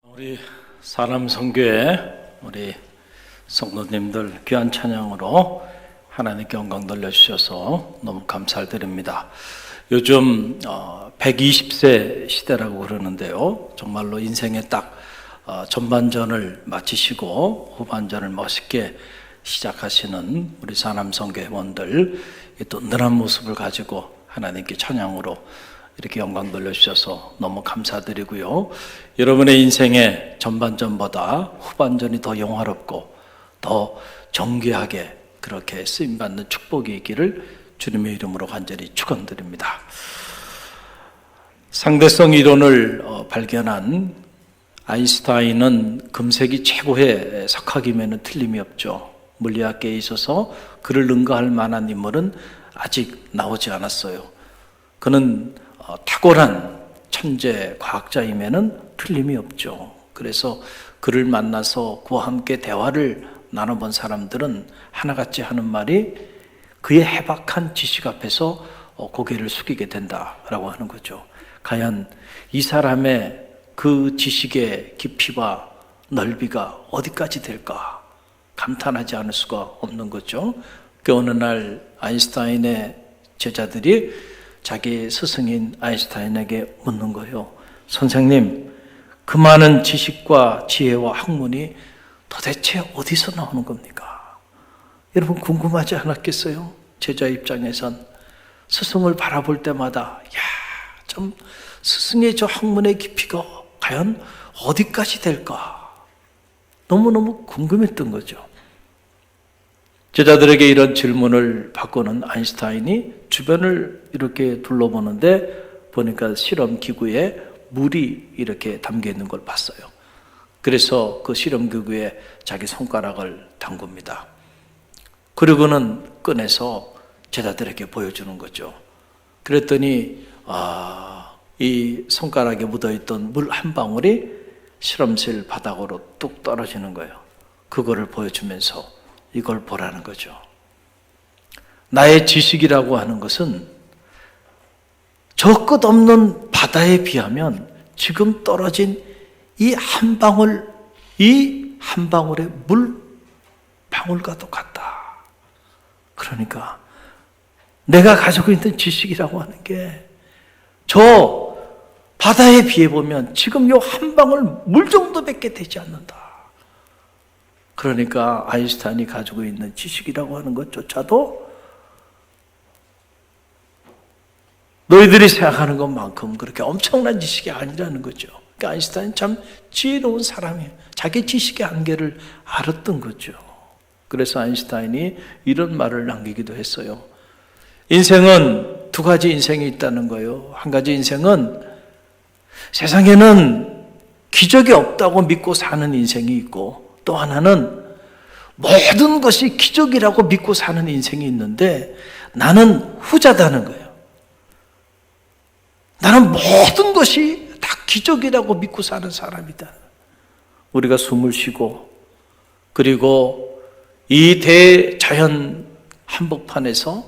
우리 사람성교회 우리 성도님들 귀한 찬양으로 하나님께 영광 돌려주셔서 너무 감사드립니다. 요즘 120세 시대라고 그러는데요, 정말로 인생의 딱 전반전을 마치시고 후반전을 멋있게 시작하시는 우리 사람성교회원들, 또 늘한 모습을 가지고 하나님께 찬양으로 이렇게 영광 돌려주셔서 너무 감사드리고요. 여러분의 인생의 전반전보다 후반전이 더 영화롭고 더 정귀하게 그렇게 쓰임받는 축복이 있기를 주님의 이름으로 간절히 축원드립니다. 상대성 이론을 발견한 아인슈타인은 금세기 최고의 석학이면 틀림이 없죠. 물리학계에 있어서 그를 능가할 만한 인물은 아직 나오지 않았어요. 그는 탁월한 천재 과학자임에는 틀림이 없죠. 그래서 그를 만나서 그와 함께 대화를 나눠본 사람들은 하나같이 하는 말이 그의 해박한 지식 앞에서 고개를 숙이게 된다라고 하는 거죠. 과연 이 사람의 그 지식의 깊이와 넓이가 어디까지 될까 감탄하지 않을 수가 없는 거죠. 그 어느 날 아인슈타인의 제자들이 자기 스승인 아인슈타인에게 묻는 거예요. 선생님, 그 많은 지식과 지혜와 학문이 도대체 어디서 나오는 겁니까? 여러분 궁금하지 않았겠어요? 제자 입장에선 스승을 바라볼 때마다 좀 스승의 저 학문의 깊이가 과연 어디까지 될까? 너무너무 궁금했던 거죠. 제자들에게 이런 질문을 받고는 아인슈타인이 주변을 이렇게 둘러보는데 보니까 실험 기구에 물이 이렇게 담겨 있는 걸 봤어요. 그래서 그 실험 기구에 자기 손가락을 담굽니다. 그리고는 꺼내서 제자들에게 보여주는 거죠. 그랬더니 이 손가락에 묻어있던 물 한 방울이 실험실 바닥으로 뚝 떨어지는 거예요. 그거를 보여주면서 이걸 보라는 거죠. 나의 지식이라고 하는 것은 저 끝없는 바다에 비하면 지금 떨어진 이 한 방울의 물 방울과도 같다. 그러니까 내가 가지고 있는 지식이라고 하는 게 저 바다에 비해 보면 지금 요 한 방울 물 정도밖에 되지 않는다. 그러니까 아인슈타인이 가지고 있는 지식이라고 하는 것조차도 너희들이 생각하는 것만큼 그렇게 엄청난 지식이 아니라는 거죠. 그러니까 아인슈타인은 참 지혜로운 사람이에요. 자기 지식의 한계를 알았던 거죠. 그래서 아인슈타인이 이런 말을 남기기도 했어요. 인생은 두 가지 인생이 있다는 거예요. 한 가지 인생은 세상에는 기적이 없다고 믿고 사는 인생이 있고, 또 하나는 모든 것이 기적이라고 믿고 사는 인생이 있는데 나는 후자다는 거예요. 나는 모든 것이 다 기적이라고 믿고 사는 사람이다. 우리가 숨을 쉬고 그리고 이 대자연 한복판에서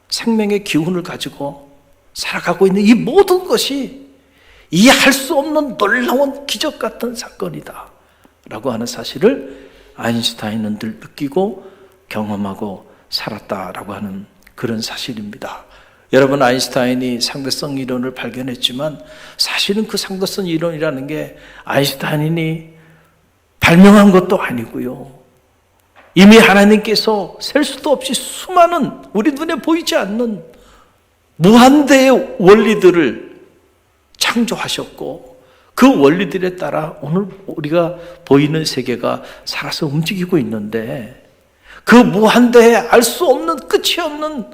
생명의 기운을 가지고 살아가고 있는 이 모든 것이 이해할 수 없는 놀라운 기적 같은 사건이다 라고 하는 사실을 아인슈타인은 늘 느끼고 경험하고 살았다라고 하는 그런 사실입니다. 여러분, 아인슈타인이 상대성 이론을 발견했지만 사실은 그 상대성 이론이라는 게 아인슈타인이 발명한 것도 아니고요. 이미 하나님께서 셀 수도 없이 수많은 우리 눈에 보이지 않는 무한대의 원리들을 창조하셨고 그 원리들에 따라 오늘 우리가 보이는 세계가 살아서 움직이고 있는데 그 무한대의 알 수 없는 끝이 없는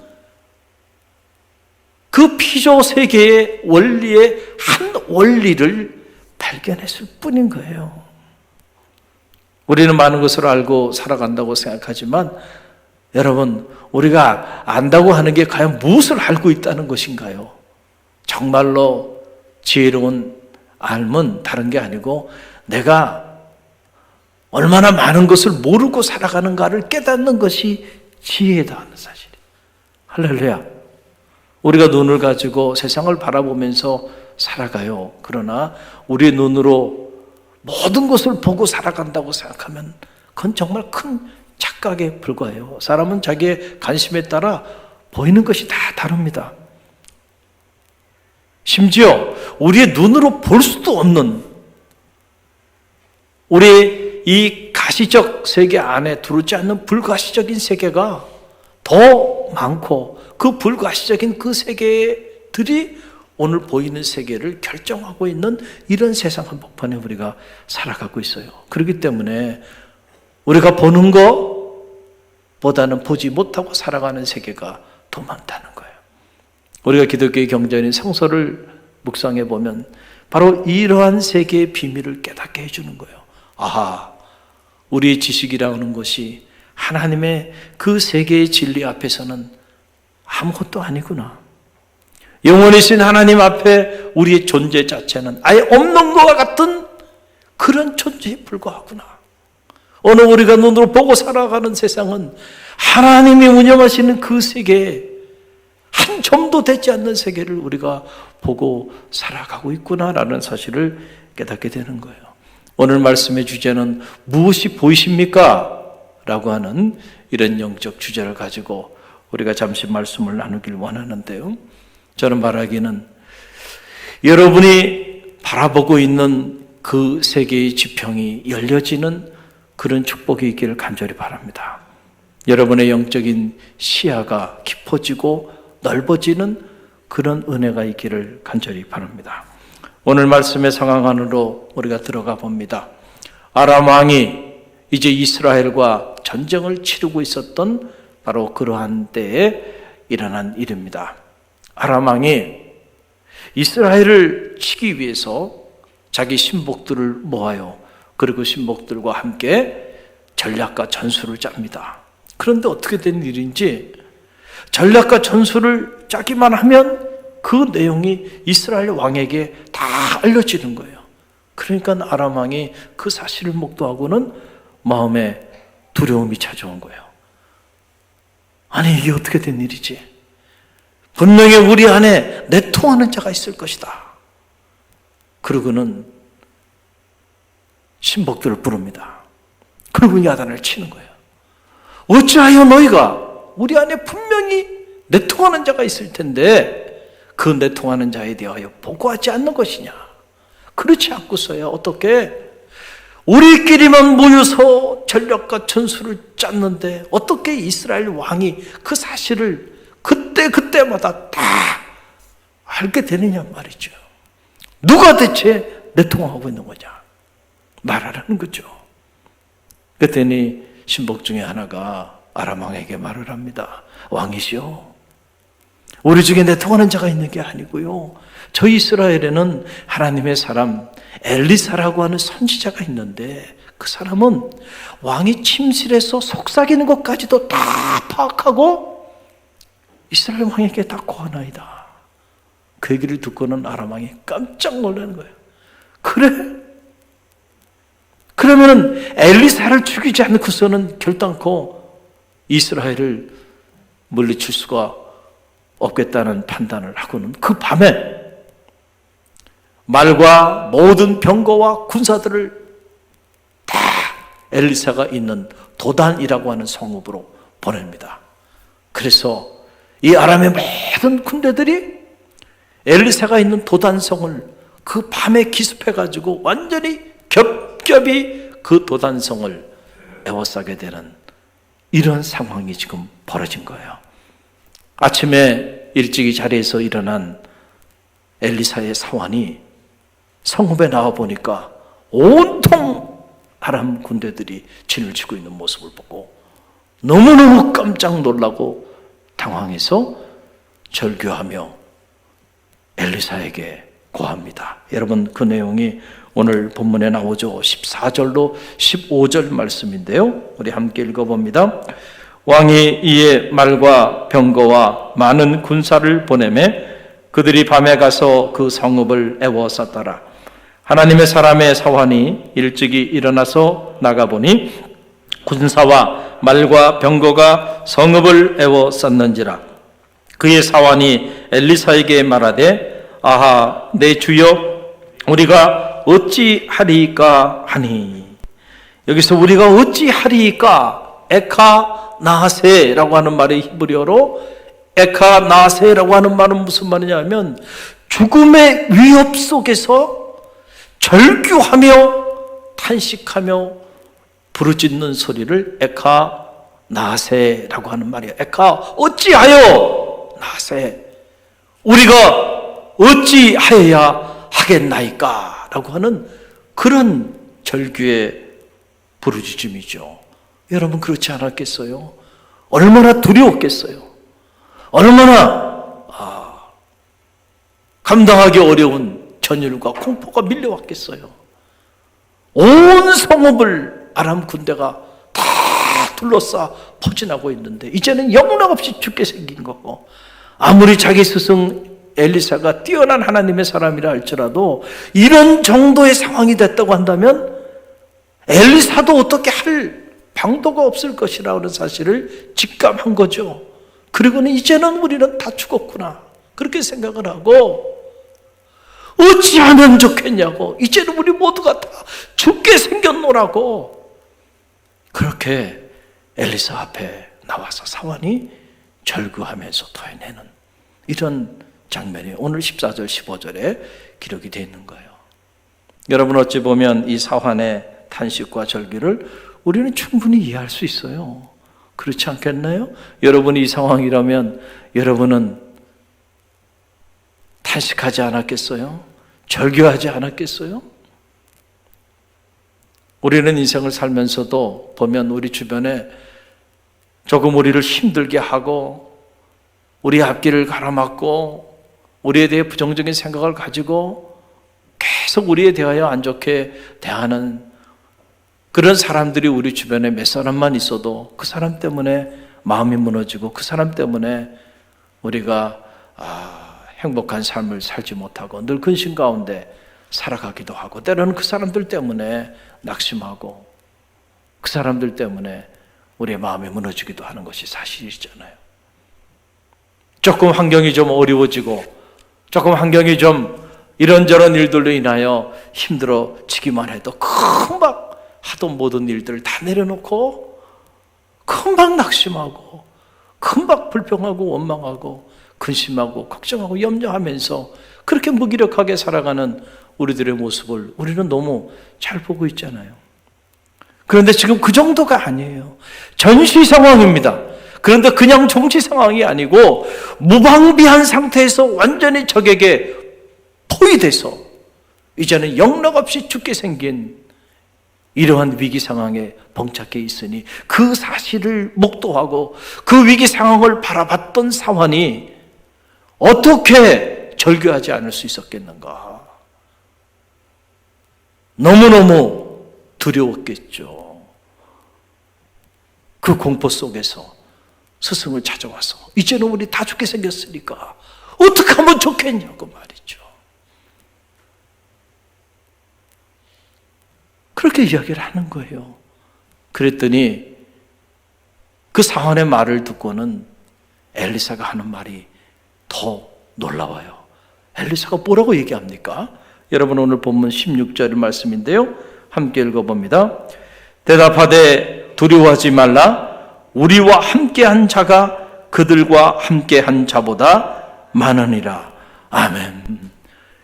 그 피조 세계의 원리의 한 원리를 발견했을 뿐인 거예요. 우리는 많은 것을 알고 살아간다고 생각하지만 여러분, 우리가 안다고 하는 게 과연 무엇을 알고 있다는 것인가요? 정말로 지혜로운 삶은 다른 게 아니고 내가 얼마나 많은 것을 모르고 살아가는가를 깨닫는 것이 지혜다 하는 사실이에요. 할렐루야. 우리가 눈을 가지고 세상을 바라보면서 살아가요. 그러나 우리의 눈으로 모든 것을 보고 살아간다고 생각하면 그건 정말 큰 착각에 불과해요. 사람은 자기의 관심에 따라 보이는 것이 다 다릅니다. 심지어 우리의 눈으로 볼 수도 없는 우리 이 가시적 세계 안에 들어오지 않는 불가시적인 세계가 더 많고 그 불가시적인 그 세계들이 오늘 보이는 세계를 결정하고 있는 이런 세상 한복판에 우리가 살아가고 있어요. 그렇기 때문에 우리가 보는 것보다는 보지 못하고 살아가는 세계가 더 많다는 거예요. 우리가 기독교의 경전인 성서를 묵상해 보면 바로 이러한 세계의 비밀을 깨닫게 해주는 거예요. 아하, 우리의 지식이라는 것이 하나님의 그 세계의 진리 앞에서는 아무것도 아니구나. 영원이신 하나님 앞에 우리의 존재 자체는 아예 없는 것과 같은 그런 존재에 불과하구나. 오늘 우리가 눈으로 보고 살아가는 세상은 하나님이 운영하시는 그 세계에 한 점도 되지 않는 세계를 우리가 보고 살아가고 있구나라는 사실을 깨닫게 되는 거예요. 오늘 말씀의 주제는 무엇이 보이십니까? 라고 하는 이런 영적 주제를 가지고 우리가 잠시 말씀을 나누길 원하는데요. 저는 바라기는 여러분이 바라보고 있는 그 세계의 지평이 열려지는 그런 축복이 있기를 간절히 바랍니다. 여러분의 영적인 시야가 깊어지고 넓어지는 그런 은혜가 있기를 간절히 바랍니다. 오늘 말씀의 상황 안으로 우리가 들어가 봅니다. 아람 왕이 이제 이스라엘과 전쟁을 치르고 있었던 바로 그러한 때에 일어난 일입니다. 아람 왕이 이스라엘을 치기 위해서 자기 신복들을 모아요. 그리고 신복들과 함께 전략과 전술을 짭니다. 그런데 어떻게 된 일인지 전략과 전술을 짜기만 하면 그 내용이 이스라엘 왕에게 다 알려지는 거예요. 그러니까 아람 왕이 그 사실을 목도하고는 마음에 두려움이 찾아온 거예요. 아니, 이게 어떻게 된 일이지? 분명히 우리 안에 내통하는 자가 있을 것이다. 그러고는 신복들을 부릅니다. 그리고 야단을 치는 거예요. 어찌하여 너희가 우리 안에 분명히 내통하는 자가 있을 텐데 그 내통하는 자에 대하여 보고하지 않는 것이냐? 그렇지 않고서야 어떻게 우리끼리만 모여서 전략과 전술을 짰는데 어떻게 이스라엘 왕이 그 사실을 그때마다 다 알게 되느냐 말이죠. 누가 대체 내통하고 있는 거냐? 말하라는 거죠. 그랬더니 신복 중에 하나가 아람 왕에게 말을 합니다. 왕이시여, 우리 중에 내통하는 자가 있는 게 아니고요, 저희 이스라엘에는 하나님의 사람 엘리사라고 하는 선지자가 있는데 그 사람은 왕이 침실에서 속삭이는 것까지도 다 파악하고 이스라엘 왕에게 다 고하나이다. 그 얘기를 듣고는 아람 왕이 깜짝 놀라는 거예요. 그래? 그러면은 엘리사를 죽이지 않고서는 결단코 이스라엘을 물리칠 수가 없겠다는 판단을 하고는 그 밤에 말과 모든 병거와 군사들을 다 엘리사가 있는 도단이라고 하는 성읍으로 보냅니다. 그래서 이 아람의 모든 군대들이 엘리사가 있는 도단성을 그 밤에 기습해가지고 완전히 겹겹이 그 도단성을 에워싸게 되는 이런 상황이 지금 벌어진 거예요. 아침에 일찍이 자리에서 일어난 엘리사의 사환이 성읍에 나와 보니까 온통 아람 군대들이 진을 치고 있는 모습을 보고 너무너무 깜짝 놀라고 당황해서 절규하며 엘리사에게 고합니다. 여러분, 그 내용이 오늘 본문에 나오죠. 14절로 15절 말씀인데요. 우리 함께 읽어봅니다. 왕이 이에 말과 병거와 많은 군사를 보내매 그들이 밤에 가서 그 성읍을 에워쌌더라. 하나님의 사람의 사환이 일찍이 일어나서 나가보니 군사와 말과 병거가 성읍을 에워쌌는지라. 그의 사환이 엘리사에게 말하되 아하, 내 주여, 우리가 어찌하리까 하니, 여기서 우리가 어찌하리까, 에카 나세라고 하는 말이 히브리어로 에카 나세라고 하는 말은 무슨 말이냐면 죽음의 위협 속에서 절규하며 탄식하며 부르짖는 소리를 에카 나세라고 하는 말이에요. 에카 어찌하여 나세, 우리가 어찌하여야 하겠나이까 라고 하는 그런 절규의 부르짖음이죠. 여러분 그렇지 않았겠어요? 얼마나 두려웠겠어요? 얼마나 감당하기 어려운 전율과 공포가 밀려왔겠어요? 온 성읍을 아람 군대가 다 둘러싸 포진하고 있는데 이제는 영락없이 죽게 생긴 거고, 아무리 자기 스승 엘리사가 뛰어난 하나님의 사람이라 할지라도 이런 정도의 상황이 됐다고 한다면 엘리사도 어떻게 할 방도가 없을 것이라는 사실을 직감한 거죠. 그리고는 이제는 우리는 다 죽었구나 그렇게 생각을 하고, 어찌하면 좋겠냐고, 이제는 우리 모두가 다 죽게 생겼노라고 그렇게 엘리사 앞에 나와서 사환이 절규하면서 토해내는 이런 장면이 오늘 14절 15절에 기록이 되어 있는 거예요. 여러분 어찌 보면 이 사환의 탄식과 절규를 우리는 충분히 이해할 수 있어요. 그렇지 않겠나요? 여러분이 이 상황이라면 여러분은 탄식하지 않았겠어요? 절규하지 않았겠어요? 우리는 인생을 살면서도 보면 우리 주변에 조금 우리를 힘들게 하고 우리 앞길을 가로막고 우리에 대해 부정적인 생각을 가지고 계속 우리에 대하여 안 좋게 대하는 그런 사람들이 우리 주변에 몇 사람만 있어도 그 사람 때문에 마음이 무너지고 그 사람 때문에 우리가 행복한 삶을 살지 못하고 늘 근심 가운데 살아가기도 하고, 때로는 그 사람들 때문에 낙심하고 그 사람들 때문에 우리의 마음이 무너지기도 하는 것이 사실이잖아요. 조금 환경이 좀 어려워지고 조금 환경이 좀 이런저런 일들로 인하여 힘들어지기만 해도 금방 하던 모든 일들을 다 내려놓고 금방 낙심하고 금방 불평하고 원망하고 근심하고 걱정하고 염려하면서 그렇게 무기력하게 살아가는 우리들의 모습을 우리는 너무 잘 보고 있잖아요. 그런데 지금 그 정도가 아니에요. 전시 상황입니다. 그런데 그냥 정치 상황이 아니고 무방비한 상태에서 완전히 적에게 포위돼서 이제는 영락없이 죽게 생긴 이러한 위기 상황에 봉착해 있으니 그 사실을 목도하고 그 위기 상황을 바라봤던 사환이 어떻게 절규하지 않을 수 있었겠는가? 너무너무 두려웠겠죠. 그 공포 속에서 스승을 찾아와서 이제는 우리 다 죽게 생겼으니까 어떻게 하면 좋겠냐고 말이죠. 그렇게 이야기를 하는 거예요. 그랬더니 그 사환의 말을 듣고는 엘리사가 하는 말이 더 놀라워요. 엘리사가 뭐라고 얘기합니까? 여러분 오늘 본문 16절 말씀인데요. 함께 읽어봅니다. 대답하되 두려워하지 말라. 우리와 함께한 자가 그들과 함께한 자보다 많으니라. 아멘.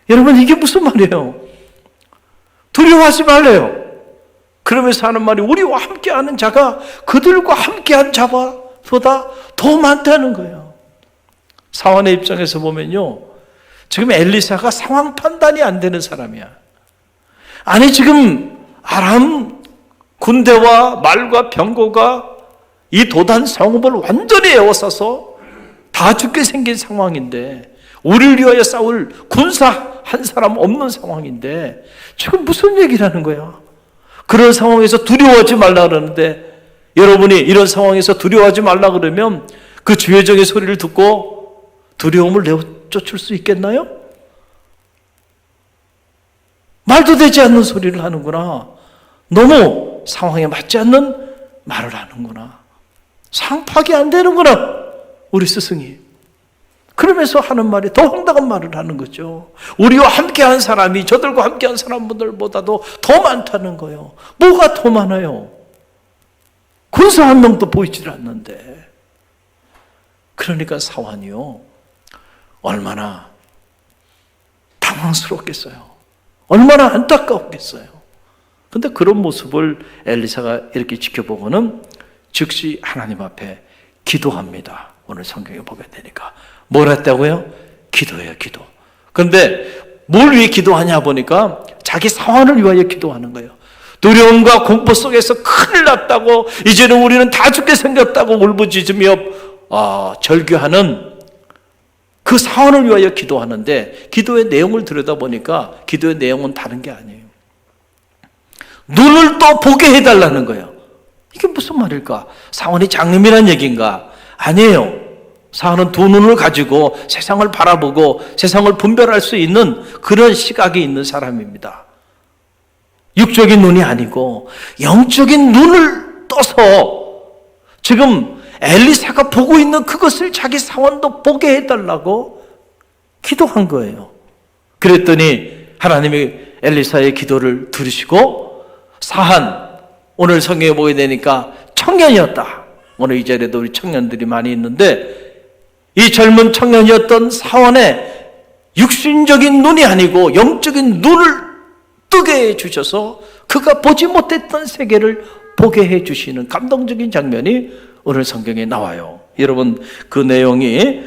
여러분 이게 무슨 말이에요? 두려워하지 말래요. 그러면서 하는 말이 우리와 함께하는 자가 그들과 함께한 자보다 더 많다는 거예요. 사환의 입장에서 보면요, 지금 엘리사가 상황 판단이 안 되는 사람이야. 아니 지금 아람 군대와 말과 병거가 이 도단 성읍을 완전히 에워싸서 다 죽게 생긴 상황인데, 우리를 위하여 싸울 군사 한 사람 없는 상황인데 지금 무슨 얘기를 하는 거야? 그런 상황에서 두려워하지 말라 그러는데, 여러분이 이런 상황에서 두려워하지 말라 그러면 그 주의적인 소리를 듣고 두려움을 내쫓을 수 있겠나요? 말도 되지 않는 소리를 하는구나. 너무 상황에 맞지 않는 말을 하는구나. 상파악이 안 되는구나. 우리 스승이. 그러면서 하는 말이 더 황당한 말을 하는 거죠. 우리와 함께한 사람이 저들과 함께한 사람들보다도 더 많다는 거예요. 뭐가 더 많아요? 군사 한 명도 보이질 않는데. 그러니까 사환이요, 얼마나 당황스럽겠어요. 얼마나 안타까웠겠어요. 근데 그런 모습을 엘리사가 이렇게 지켜보고는 즉시 하나님 앞에 기도합니다. 오늘 성경에 보게 되니까. 뭘 했다고요? 기도해요, 기도. 그런데 뭘 위해 기도하냐 보니까 자기 사환을 위하여 기도하는 거예요. 두려움과 공포 속에서 큰일 났다고, 이제는 우리는 다 죽게 생겼다고 울부짖으며 절규하는 그 사환을 위하여 기도하는데, 기도의 내용을 들여다보니까 기도의 내용은 다른 게 아니에요. 눈을 또 보게 해달라는 거예요. 이게 무슨 말일까? 사환이 장님이란 얘기인가? 아니에요. 사환은 두 눈을 가지고 세상을 바라보고 세상을 분별할 수 있는 그런 시각이 있는 사람입니다. 육적인 눈이 아니고 영적인 눈을 떠서 지금 엘리사가 보고 있는 그것을 자기 사환도 보게 해달라고 기도한 거예요. 그랬더니 하나님이 엘리사의 기도를 들으시고, 사한, 오늘 성경에 보게 되니까 청년이었다. 오늘 이 자리에도 우리 청년들이 많이 있는데, 이 젊은 청년이었던 사환의 육신적인 눈이 아니고 영적인 눈을 뜨게 해주셔서 그가 보지 못했던 세계를 보게 해주시는 감동적인 장면이 오늘 성경에 나와요. 여러분, 그 내용이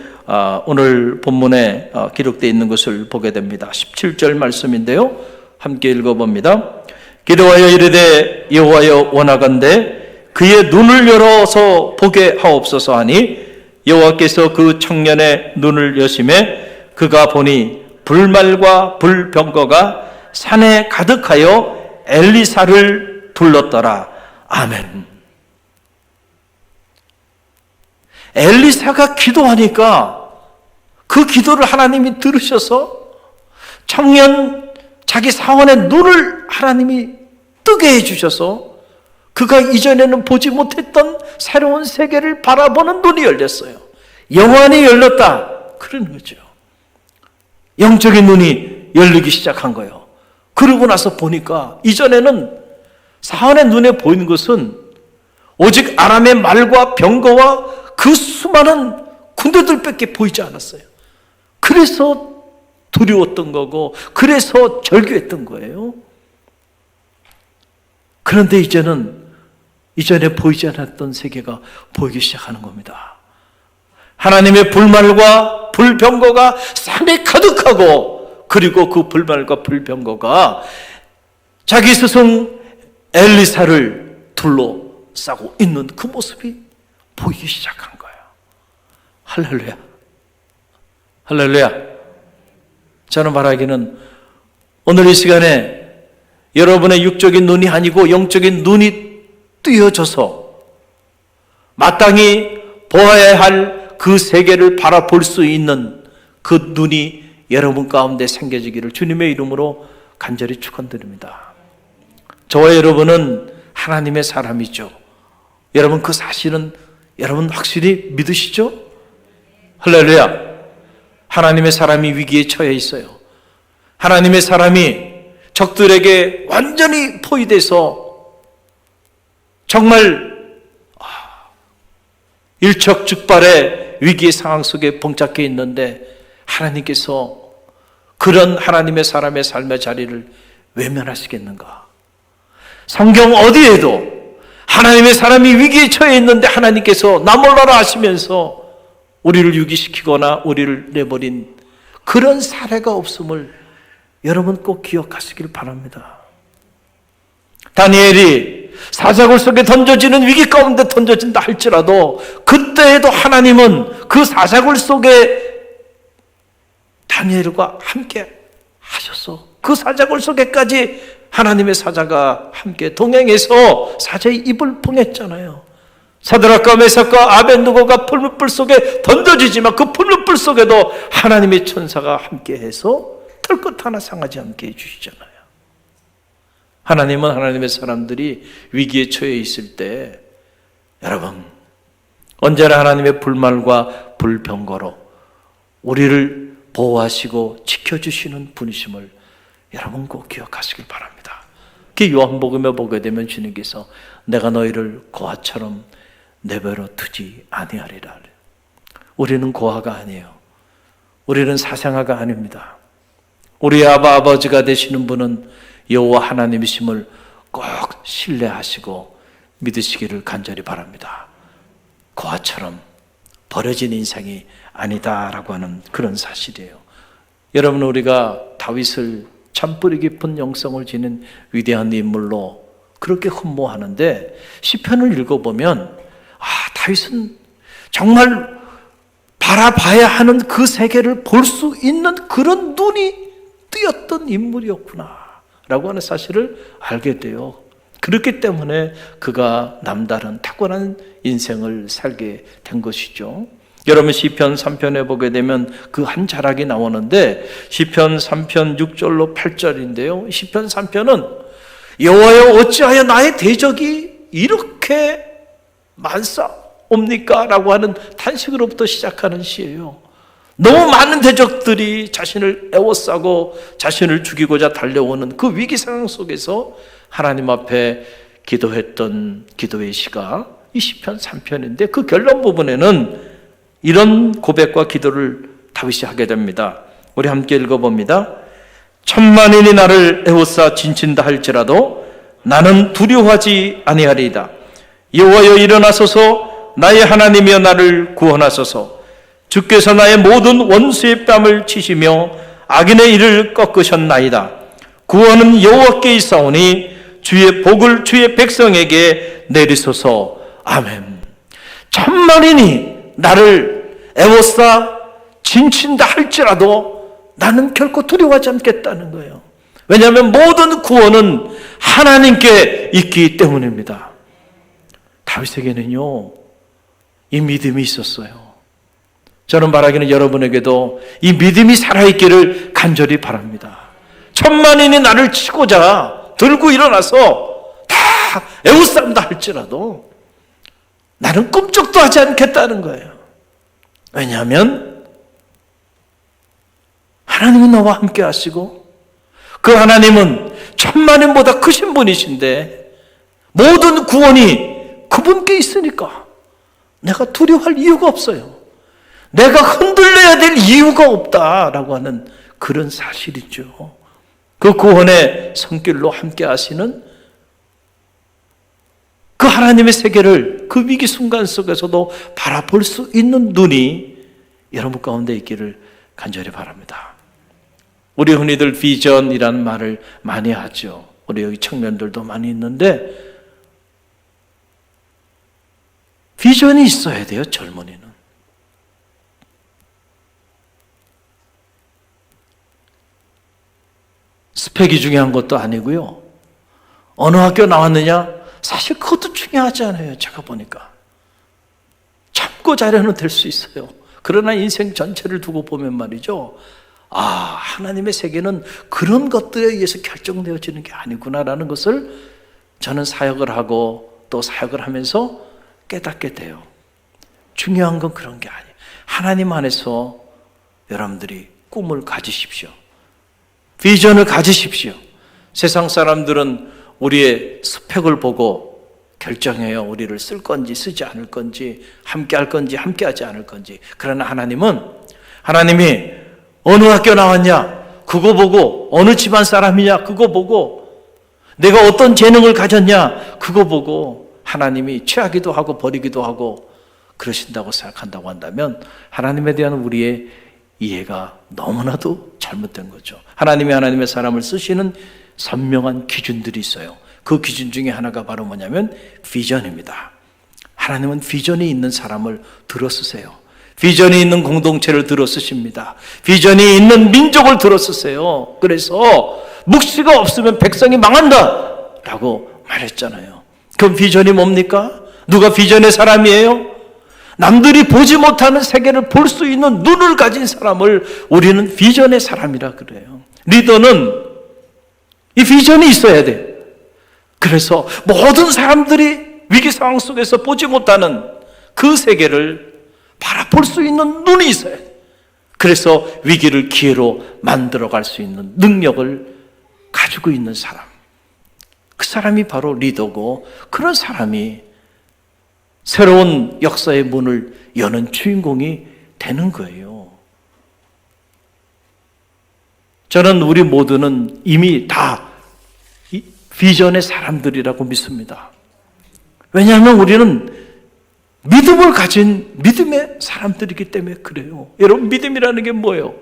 오늘 본문에 기록되어 있는 것을 보게 됩니다. 17절 말씀인데요, 함께 읽어봅니다. 기도하여 이르되 여호와여 원하건대 그의 눈을 열어서 보게 하옵소서 하니, 여호와께서 그 청년의 눈을 여심해 그가 보니 불말과 불병거가 산에 가득하여 엘리사를 둘렀더라. 아멘. 엘리사가 기도하니까 그 기도를 하나님이 들으셔서 청년 자기 사환의 눈을 하나님이 뜨게 해주셔서 그가 이전에는 보지 못했던 새로운 세계를 바라보는 눈이 열렸어요. 영안이 열렸다. 그런 거죠. 영적인 눈이 열리기 시작한 거예요. 그러고 나서 보니까 이전에는 사환의 눈에 보이는 것은 오직 아람의 말과 병거와 그 수많은 군대들밖에 보이지 않았어요. 그래서 두려웠던 거고, 그래서 절규했던 거예요. 그런데 이제는 이전에 보이지 않았던 세계가 보이기 시작하는 겁니다. 하나님의 불말과 불병거가 산에 가득하고, 그리고 그 불말과 불병거가 자기 스승 엘리사를 둘러싸고 있는 그 모습이 보이기 시작한 거예요. 할렐루야. 할렐루야. 저는 말하기는 오늘 이 시간에 여러분의 육적인 눈이 아니고 영적인 눈이 뜨여져서 마땅히 보아야 할 그 세계를 바라볼 수 있는 그 눈이 여러분 가운데 생겨지기를 주님의 이름으로 간절히 축원드립니다. 저와 여러분은 하나님의 사람이죠. 여러분 그 사실은 여러분 확실히 믿으시죠? 할렐루야. 하나님의 사람이 위기에 처해 있어요. 하나님의 사람이 적들에게 완전히 포위돼서 정말 일촉즉발의 위기의 상황 속에 봉착해 있는데, 하나님께서 그런 하나님의 사람의 삶의 자리를 외면하시겠는가? 성경 어디에도 하나님의 사람이 위기에 처해 있는데 하나님께서 나 몰라라 하시면서 우리를 유기시키거나 우리를 내버린 그런 사례가 없음을 여러분 꼭 기억하시길 바랍니다. 다니엘이 사자굴 속에 던져지는 위기 가운데 던져진다 할지라도 그때에도 하나님은 그 사자굴 속에 다니엘과 함께 하셔서 그 사자굴 속에까지 하나님의 사자가 함께 동행해서 사자의 입을 봉했잖아요. 사드락과 메삭과 아벤느고가 풀무불 속에 던져지지만 그 풀무불 속에도 하나님의 천사가 함께해서 털끝 하나 상하지 않게 해주시잖아요. 하나님은 하나님의 사람들이 위기에 처해 있을 때 여러분 언제나 하나님의 불말과 불병거로 우리를 보호하시고 지켜주시는 분이심을 여러분 꼭 기억하시길 바랍니다. 그 요한복음에 보게 되면 주님께서 내가 너희를 고아처럼 내버려 두지 아니하리라. 우리는 고아가 아니에요. 우리는 사생아가 아닙니다. 우리 아버지가 되시는 분은 여호와 하나님이심을 꼭 신뢰하시고 믿으시기를 간절히 바랍니다. 고아처럼 버려진 인생이 아니다라고 하는 그런 사실이에요. 여러분, 우리가 다윗을 참 뿌리 깊은 영성을 지닌 위대한 인물로 그렇게 흠모하는데 시편을 읽어보면 다윗은 정말 바라봐야 하는 그 세계를 볼 수 있는 그런 눈이 뜨였던 인물이었구나 라고 하는 사실을 알게 돼요. 그렇기 때문에 그가 남다른 탁월한 인생을 살게 된 것이죠. 여러분, 시편 3편에 보게 되면 그 한 자락이 나오는데 시편 3편 6절로 8절인데요. 시편 3편은 여호와여 어찌하여 나의 대적이 이렇게 많사옵니까? 라고 하는 탄식으로부터 시작하는 시예요. 너무 많은 대적들이 자신을 애워싸고 자신을 죽이고자 달려오는 그 위기 상황 속에서 하나님 앞에 기도했던 기도의 시가 이 시편 3편인데 그 결론 부분에는 이런 고백과 기도를 다윗이 하게 됩니다. 우리 함께 읽어봅니다. 천만인이 나를 애워싸 진친다 할지라도 나는 두려워하지 아니하리이다. 여호와여 일어나소서, 나의 하나님이여 나를 구원하소서. 주께서 나의 모든 원수의 뺨을 치시며 악인의 일을 꺾으셨나이다. 구원은 여호와께 있사오니 주의 복을 주의 백성에게 내리소서. 아멘. 천만인이 나를 애워싸 진친다 할지라도 나는 결코 두려워하지 않겠다는 거예요. 왜냐하면 모든 구원은 하나님께 있기 때문입니다. 다윗에게는요, 이 믿음이 있었어요. 저는 바라기는 여러분에게도 이 믿음이 살아있기를 간절히 바랍니다. 천만인이 나를 치고자 들고 일어나서 다 애워싼다 할지라도 나는 꿈쩍도 하지 않겠다는 거예요. 왜냐하면 하나님은 나와 함께 하시고 그 하나님은 천만인보다 크신 분이신데 모든 구원이 그분께 있으니까 내가 두려워할 이유가 없어요. 내가 흔들려야 될 이유가 없다라고 하는 그런 사실이죠. 그 구원의 손길로 함께 하시는 그 하나님의 세계를 그 위기 순간 속에서도 바라볼 수 있는 눈이 여러분 가운데 있기를 간절히 바랍니다. 우리 흔히들 비전이라는 말을 많이 하죠. 우리 여기 청년들도 많이 있는데 비전이 있어야 돼요, 젊은이는. 스펙이 중요한 것도 아니고요. 어느 학교 나왔느냐? 사실 그것도 중요하지 않아요. 제가 보니까. 참고 자려는 될 수 있어요. 그러나 인생 전체를 두고 보면 말이죠. 하나님의 세계는 그런 것들에 의해서 결정되어지는 게 아니구나라는 것을 저는 사역을 하고 또 사역을 하면서 깨닫게 돼요. 중요한 건 그런 게 아니에요. 하나님 안에서 여러분들이 꿈을 가지십시오. 비전을 가지십시오. 세상 사람들은 우리의 스펙을 보고 결정해요. 우리를 쓸 건지 쓰지 않을 건지, 함께 할 건지 함께 하지 않을 건지. 그러나 하나님이 어느 학교 나왔냐? 그거 보고, 어느 집안 사람이냐? 그거 보고, 내가 어떤 재능을 가졌냐? 그거 보고 하나님이 취하기도 하고 버리기도 하고 그러신다고 생각한다고 한다면 하나님에 대한 우리의 이해가 너무나도 잘못된 거죠. 하나님의 사람을 쓰시는 선명한 기준들이 있어요. 그 기준 중에 하나가 바로 뭐냐면 비전입니다. 하나님은 비전이 있는 사람을 들어 쓰세요. 비전이 있는 공동체를 들어 쓰십니다. 비전이 있는 민족을 들어 쓰세요. 그래서 묵시가 없으면 백성이 망한다 라고 말했잖아요. 그럼 비전이 뭡니까? 누가 비전의 사람이에요? 남들이 보지 못하는 세계를 볼 수 있는 눈을 가진 사람을 우리는 비전의 사람이라 그래요. 리더는 이 비전이 있어야 돼요. 그래서 모든 사람들이 위기 상황 속에서 보지 못하는 그 세계를 바라볼 수 있는 눈이 있어야 돼요. 그래서 위기를 기회로 만들어갈 수 있는 능력을 가지고 있는 사람, 그 사람이 바로 리더고, 그런 사람이 새로운 역사의 문을 여는 주인공이 되는 거예요. 저는 우리 모두는 이미 다 비전의 사람들이라고 믿습니다. 왜냐하면 우리는 믿음을 가진 믿음의 사람들이기 때문에 그래요. 여러분, 믿음이라는 게 뭐예요?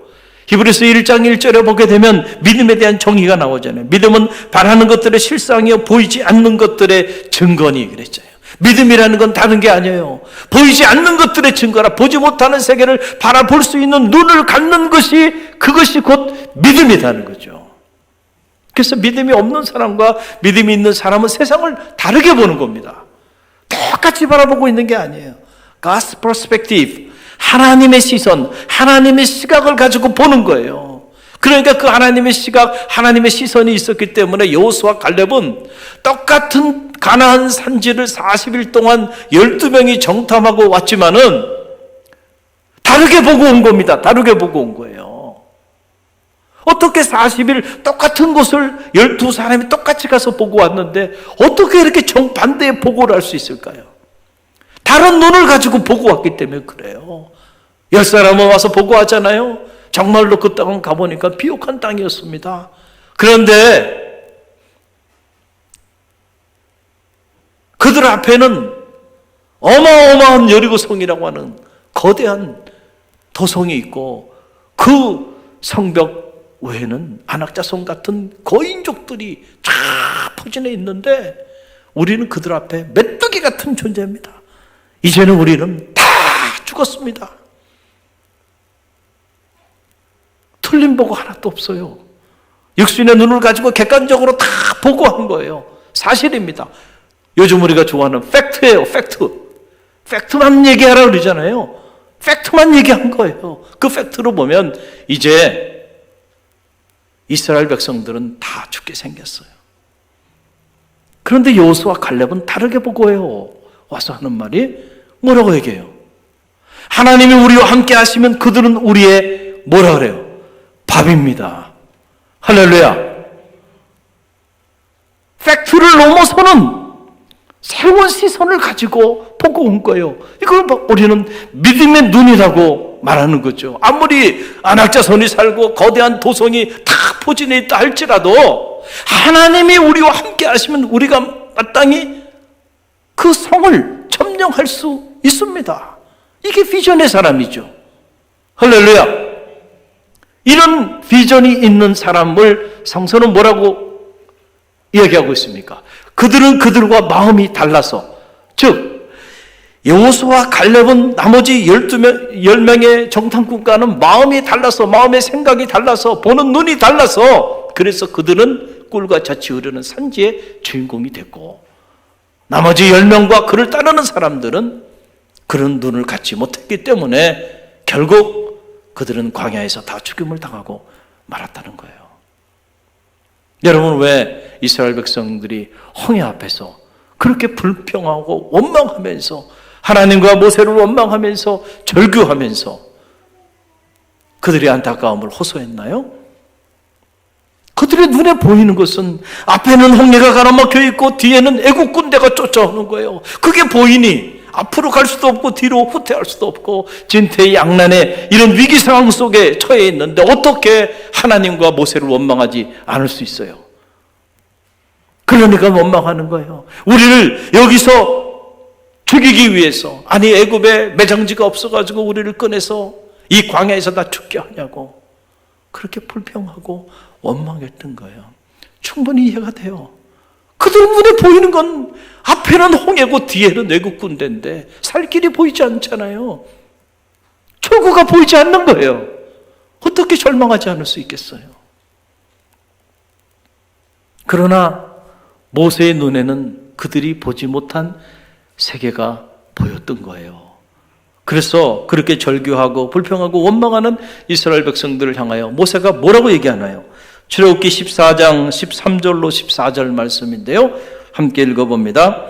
히브리서 1장 1절에 보게 되면 믿음에 대한 정의가 나오잖아요. 믿음은 바라는 것들의 실상이요 보이지 않는 것들의 증거니 그랬잖아요. 믿음이라는 건 다른 게 아니에요. 보이지 않는 것들의 증거라, 보지 못하는 세계를 바라볼 수 있는 눈을 갖는 것이, 그것이 곧 믿음이라는 거죠. 그래서 믿음이 없는 사람과 믿음이 있는 사람은 세상을 다르게 보는 겁니다. 똑같이 바라보고 있는 게 아니에요. God's perspective, 하나님의 시선, 하나님의 시각을 가지고 보는 거예요. 그러니까 그 하나님의 시각, 하나님의 시선이 있었기 때문에 여호수아와 갈렙은 똑같은 가나안 산지를 40일 동안 12명이 정탐하고 왔지만은 다르게 보고 온 겁니다. 다르게 보고 온 거예요. 어떻게 40일 똑같은 곳을 12사람이 똑같이 가서 보고 왔는데 어떻게 이렇게 정반대의 보고를 할 수 있을까요? 다른 눈을 가지고 보고 왔기 때문에 그래요. 10사람은 와서 보고 왔잖아요. 정말로 그 땅을 가보니까 비옥한 땅이었습니다. 그런데 그들 앞에는 어마어마한 여리고성이라고 하는 거대한 도성이 있고, 그 성벽 외에는 안악자성 같은 거인족들이 쫙 포진해 있는데 우리는 그들 앞에 메뚜기 같은 존재입니다. 이제는 우리는 다 죽었습니다. 틀린 보고 하나도 없어요. 육신의 눈을 가지고 객관적으로 다 보고한 거예요. 사실입니다. 요즘 우리가 좋아하는 팩트예요. 팩트만 얘기하라 그러잖아요. 팩트만 얘기한 거예요. 그 팩트로 보면 이제 이스라엘 백성들은 다 죽게 생겼어요. 그런데 여호수아와 갈렙은 다르게 보고요. 와서 하는 말이 뭐라고 얘기해요? 하나님이 우리와 함께 하시면 그들은 우리의 뭐라 그래요? 밥입니다. 할렐루야. 팩트를 넘어서는 새로운 시선을 가지고 보고 온 거예요. 이걸 우리는 믿음의 눈이라고 말하는 거죠. 아무리 안악자손이 살고 거대한 도성이 다 포진해 있다 할지라도 하나님이 우리와 함께 하시면 우리가 마땅히 그 성을 점령할 수 있습니다. 이게 비전의 사람이죠. 할렐루야. 이런 비전이 있는 사람을 성서는 뭐라고 이야기하고 있습니까? 그들은 그들과 마음이 달라서, 즉 여호수아와 갈렙은 나머지 10명의 정탐꾼과는 마음이 달라서, 마음의 생각이 달라서, 보는 눈이 달라서, 그래서 그들은 꿀과 젖이 흐르는 산지의 주인공이 됐고, 나머지 10명과 그를 따르는 사람들은 그런 눈을 갖지 못했기 때문에 결국 그들은 광야에서 다 죽임을 당하고 말았다는 거예요. 여러분, 왜 이스라엘 백성들이 홍해 앞에서 그렇게 불평하고 원망하면서 하나님과 모세를 원망하면서 절규하면서 그들의 안타까움을 호소했나요? 그들의 눈에 보이는 것은 앞에는 홍해가 가로막혀 있고 뒤에는 애국 군대가 쫓아오는 거예요. 그게 보이니 앞으로 갈 수도 없고 뒤로 후퇴할 수도 없고 진퇴양난의 이런 위기 상황 속에 처해 있는데 어떻게 하나님과 모세를 원망하지 않을 수 있어요? 그러니까 원망하는 거예요. 우리를 여기서 죽이기 위해서, 아니 애굽에 매장지가 없어가지고 우리를 꺼내서 이 광야에서 다 죽게 하냐고 그렇게 불평하고 원망했던 거예요. 충분히 이해가 돼요. 그들 눈에 보이는 건 앞에는 홍해고 뒤에는 애국 군대인데 살 길이 보이지 않잖아요. 철구가 보이지 않는 거예요. 어떻게 절망하지 않을 수 있겠어요? 그러나 모세의 눈에는 그들이 보지 못한 세계가 보였던 거예요. 그래서 그렇게 절규하고 불평하고 원망하는 이스라엘 백성들을 향하여 모세가 뭐라고 얘기하나요? 출애굽기 14장 13절로 14절 말씀인데요. 함께 읽어봅니다.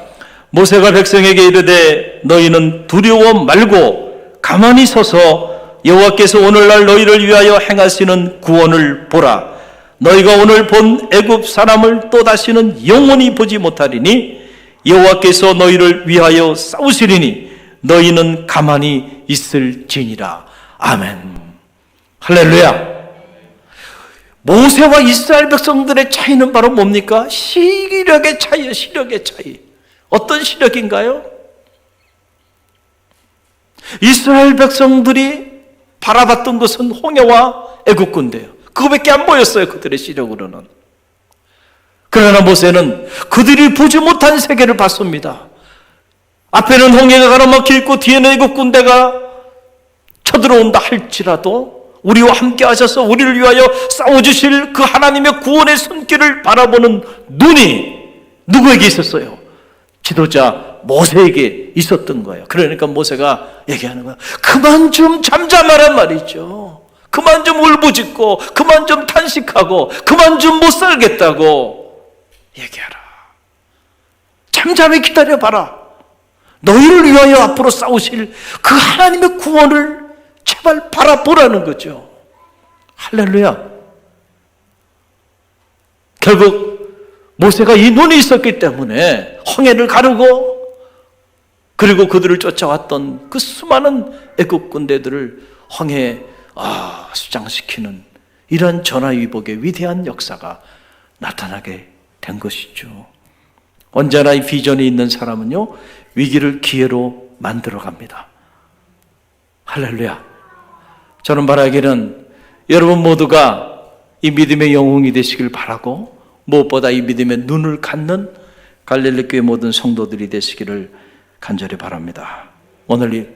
모세가 백성에게 이르되 너희는 두려워 말고 가만히 서서 여호와께서 오늘날 너희를 위하여 행하시는 구원을 보라. 너희가 오늘 본 애굽 사람을 또다시는 영원히 보지 못하리니 여호와께서 너희를 위하여 싸우시리니 너희는 가만히 있을지니라. 아멘. 할렐루야. 모세와 이스라엘 백성들의 차이는 바로 뭡니까? 시력의 차이예요. 시력의 차이. 어떤 시력인가요? 이스라엘 백성들이 바라봤던 것은 홍해와 애굽 군대예요. 그거밖에 안 보였어요. 그들의 시력으로는. 그러나 모세는 그들이 보지 못한 세계를 봤습니다. 앞에는 홍해가 가로막혀 있고 뒤에는 애굽 군대가 쳐들어온다 할지라도 우리와 함께 하셔서 우리를 위하여 싸워주실 그 하나님의 구원의 손길을 바라보는 눈이 누구에게 있었어요? 지도자 모세에게 있었던 거예요. 그러니까 모세가 얘기하는 거예요. 그만 좀 잠잠하란 말이죠. 그만 좀 울부짖고 그만 좀 탄식하고 그만 좀 못 살겠다고 얘기하라. 잠잠히 기다려봐라. 너희를 위하여 앞으로 싸우실 그 하나님의 구원을 제발 바라보라는 거죠. 할렐루야. 결국 모세가 이 눈이 있었기 때문에 홍해를 가르고 그리고 그들을 쫓아왔던 그 수많은 애굽 군대들을 홍해에 수장시키는 이런 전화위복의 위대한 역사가 나타나게 된 것이죠. 언제나 이 비전이 있는 사람은요, 위기를 기회로 만들어 갑니다. 할렐루야. 저는 바라기는 여러분 모두가 이 믿음의 영웅이 되시길 바라고 무엇보다 이 믿음의 눈을 갖는 갈릴리 교회 모든 성도들이 되시기를 간절히 바랍니다. 오늘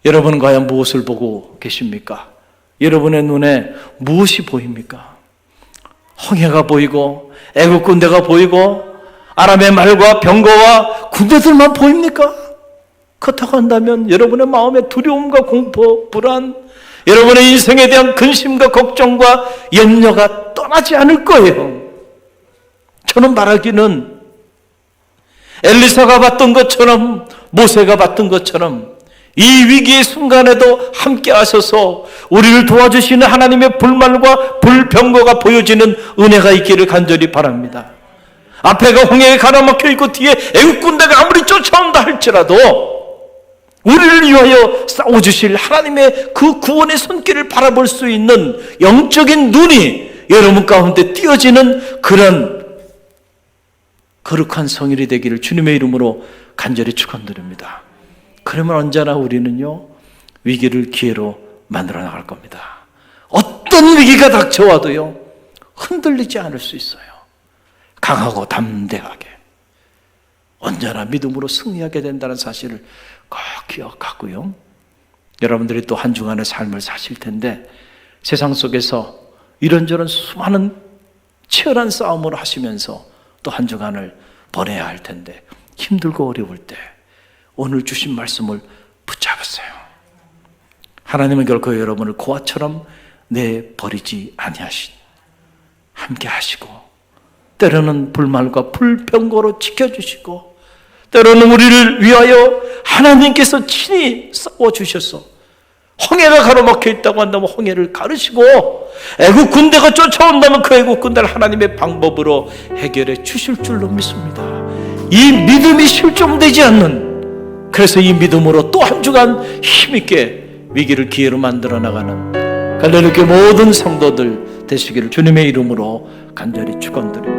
여러분은 과연 무엇을 보고 계십니까? 여러분의 눈에 무엇이 보입니까? 홍해가 보이고 애국 군대가 보이고 아람의 말과 병거와 군대들만 보입니까? 그렇다고 한다면 여러분의 마음의 두려움과 공포, 불안, 여러분의 인생에 대한 근심과 걱정과 염려가 떠나지 않을 거예요. 저는 말하기는 엘리사가 봤던 것처럼 모세가 봤던 것처럼 이 위기의 순간에도 함께 하셔서 우리를 도와주시는 하나님의 불말과 불병거가 보여지는 은혜가 있기를 간절히 바랍니다. 앞에가 홍해에 가로막혀 있고 뒤에 애국 군대가 아무리 쫓아온다 할지라도 우리를 위하여 싸워주실 하나님의 그 구원의 손길을 바라볼 수 있는 영적인 눈이 여러분 가운데 띄어지는 그런 거룩한 성일이 되기를 주님의 이름으로 간절히 축원드립니다. 그러면 언제나 우리는요, 위기를 기회로 만들어 나갈 겁니다. 어떤 위기가 닥쳐와도요, 흔들리지 않을 수 있어요. 강하고 담대하게 언제나 믿음으로 승리하게 된다는 사실을 꼭 기억하고요. 여러분들이 또 한 주간의 삶을 사실 텐데 세상 속에서 이런저런 수많은 치열한 싸움을 하시면서 또 한 주간을 보내야 할 텐데 힘들고 어려울 때 오늘 주신 말씀을 붙잡으세요. 하나님은 결코 여러분을 고아처럼 내버리지 아니하신 함께 하시고 때로는 불말과 불병거로 지켜주시고 때로는 우리를 위하여 하나님께서 친히 싸워주셔서 홍해가 가로막혀 있다고 한다면 홍해를 가르시고 애국 군대가 쫓아온다면 그 애국 군대를 하나님의 방법으로 해결해 주실 줄로 믿습니다. 이 믿음이 실종되지 않는, 그래서 이 믿음으로 또 한 주간 힘있게 위기를 기회로 만들어 나가는 갈릴리 교회 모든 성도들 되시기를 주님의 이름으로 간절히 축원드립니다.